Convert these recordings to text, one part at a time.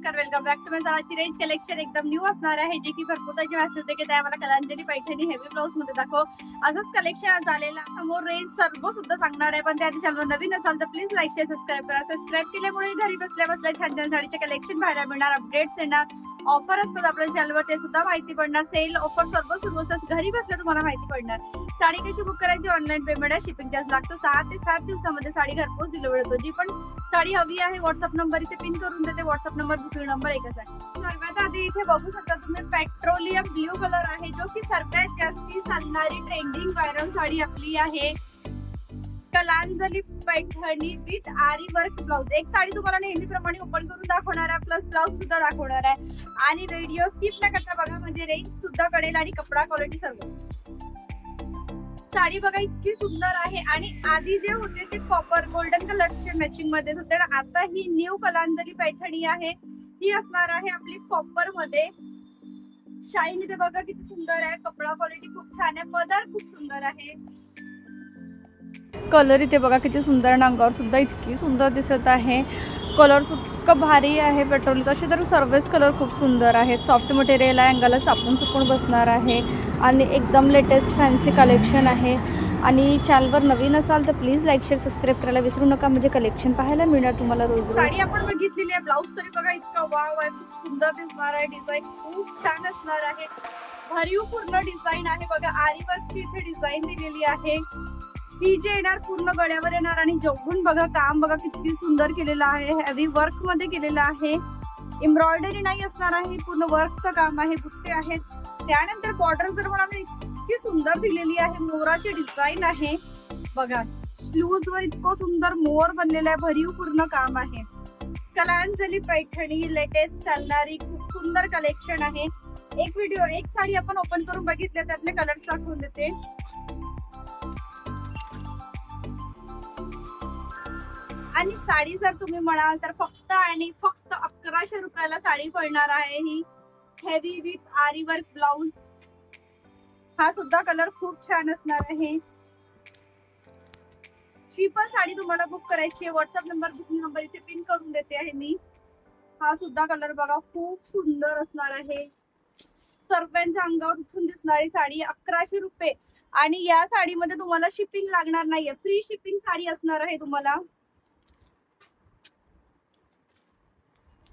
नमस्कार, welcome back to my channel. Range collection एकदम new असणार आहे, जे की भरपूर त्याची मॅसेज होते की त्या मला कलांजली पैठणी हेवी ब्लाऊज मध्ये दाखव. असंच कलेक्शन झालेलं समोर रेंज सर्व सुद्धा सांगणार आहे. पण त्या चॅनल नवीन असाल तर प्लीज लाईक शेअर सबस्क्राईब करा. सबस्क्राईब केल्यामुळे घरी बसल्या बसल्या छान छान साडीचे कलेक्शन पाहायला मिळणार, अपडेट्स येणार, ऑफर असतात आपल्या चॅनलवर ते सुद्धा माहिती पडणार. सेल ऑफर सर्व सुरू असतात, घरी बसल्या तुम्हाला माहिती पडणार. साडी कशी बुक करायची, ऑनलाईन पेमेंट आहे, शिपिंग चार्ज लागतो. 6 ते 7 दिवसामध्ये साडी घरपोच डिलिव्हर होतो. जी पण साडी हवी आहे व्हॉट्सअप नंबर इथे पिन करून देते. व्हॉट्सअप नंबर बुकिंग नंबर एकच आहे. सर्वात आधी इथे बघू शकता तुम्ही पेट्रोलियम ब्ल्यू कलर आहे, जो की सर्वात जास्ती चालणारी ट्रेंडिंग व्हायरल साडी आपली आहे. कलांजली पैठणी विथ आरी वर्क ब्लाउज. एक साडी तुम्हाला नेहमीप्रमाणे ओपन करून दाखवणार आहे, प्लस ब्लाउज सुद्धा दाखवणार आहे. आणि व्हिडिओ स्किप न करता बघा, म्हणजे रेंज सुद्धा कळेल आणि कपडा क्वालिटी सर्व. साडी बघा इतकी सुंदर आहे. आणि आधी जे होते ते कॉपर गोल्डन कलरचे मॅचिंग मध्ये होते, आता ही न्यू कलांजली पैठणी आहे. ही असणार आहे आपली कॉपर मध्ये. शाईन इथे बघा किती सुंदर आहे, कपडा क्वालिटी खूप छान आहे, पदर खूप सुंदर आहे. कलर इथे बघा किती सुंदर, अंगावर सुद्धा इतकी सुंदर दिसत आहे. कलर सुद्धा भारी आहे पेट्रोल. तसे तर सर्वच कलर खूप सुंदर आहेत. सॉफ्ट मटेरियल आहे, अंगाला चापून चुपून बसणार आहे आणि एकदम लेटेस्ट फॅन्सी कलेक्शन आहे. आणि चॅनलवर नवीन असाल तर प्लीज लाईक शेअर सबस्क्राईब करायला विसरू नका, म्हणजे कलेक्शन पाहायला मिळणार तुम्हाला रोज. साडी आपण बघितलेली आहे, ब्लाऊज तरी बघा इतका वाव आहे, खूप सुंदर दिसणार आहे. डिझाईन खूप छान असणार आहे, भरीव पूर्ण डिझाईन आहे. बघा आरी वर्कची इथे डिझाईन दिलेली आहे. ही जे येणार पूर्ण गळ्यावर येणार आणि जेवढून बघा काम बघा किती सुंदर केलेलं आहे, हेवी वर्क मध्ये केलेलं आहे. एम्ब्रॉयडरी नाही असणार आहे, पूर्ण वर्कचं काम आहे, बुट्टे आहेत. त्यानंतर बॉर्डर जर म्हणाले इतकी सुंदर दिलेली आहे, मोराची डिझाईन आहे. बघा स्लीव्ज वर इतकं सुंदर मोर बनलेला आहे, भरीव पूर्ण काम आहे. कलांजली पैठणी लेटेस्ट चालणारी खूप सुंदर कलेक्शन आहे. एक साडी आपण ओपन करून बघितल्या, त्यातले कलर्स दाखवून देते. आणि साडी जर तुम्ही म्हणाल तर फक्त आणि फक्त 1100 रुपयाला साडी पडणार आहे. ही हेवी विथ आरी वर्क ब्लाउज. हा सुद्धा कलर खूप छान असणार आहे. जी पण साडी तुम्हाला बुक करायची आहे, व्हॉट्सअप नंबर बुकिंग नंबर इथे पिन करून देते आहे मी. हा सुद्धा कलर बघा खूप सुंदर असणार आहे. सर्वांच्या अंगावर उठून दिसणारी साडी 1100 रुपये. आणि या साडीमध्ये तुम्हाला शिपिंग लागणार नाहीये, फ्री शिपिंग साडी असणार आहे तुम्हाला.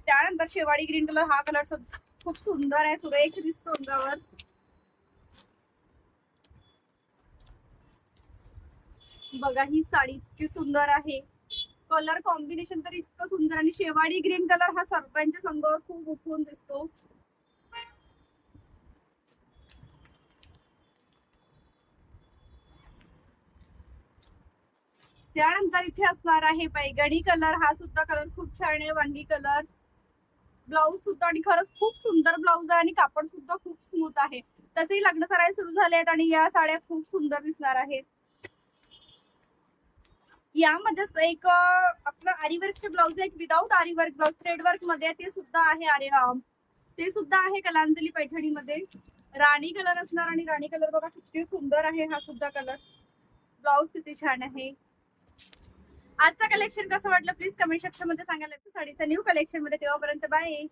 त्यानंतर शेवाळी ग्रीन कलर, हा कलर खूप सुंदर आहे, सुरेख दिसतो अंगावर. बघा ही साडी इतकी सुंदर आहे, कलर कॉम्बिनेशन तर इतकं सुंदर. आणि शेवाळी ग्रीन कलर हा सर्वांच्या अंगावर खूप उठून दिसतो. त्यानंतर इथे असणार आहे बैगणी कलर. हा सुद्धा कलर खूप छान आहे, वांगी कलर. ब्लाऊज सुद्धा आणि खरंच खूप सुंदर ब्लाऊज आहे आणि कापड सुद्धा खूप स्मूथ आहे. तसेही लग्न सराई सुरू झाले आहेत आणि या साड्या खूप सुंदर दिसणार आहेत. यामध्ये एक आपलं आरी वर्कचे ब्लाऊज, एक विदाऊट आरी वर्क ब्लाऊज थ्रेड वर्क मध्ये ते सुद्धा आहे. ते सुद्धा आहे कलांजली पैठणी मध्ये. राणी कलर असणार आणि राणी कलर बघा किती सुंदर आहे. हा सुद्धा कलर, ब्लाऊज किती छान आहे. आजचा कलेक्शन कसं वाटलं प्लीज कमेंट सेक्शन मध्ये सांगायला. साडीचा न्यू कलेक्शन मध्ये तेव्हापर्यंत बाय.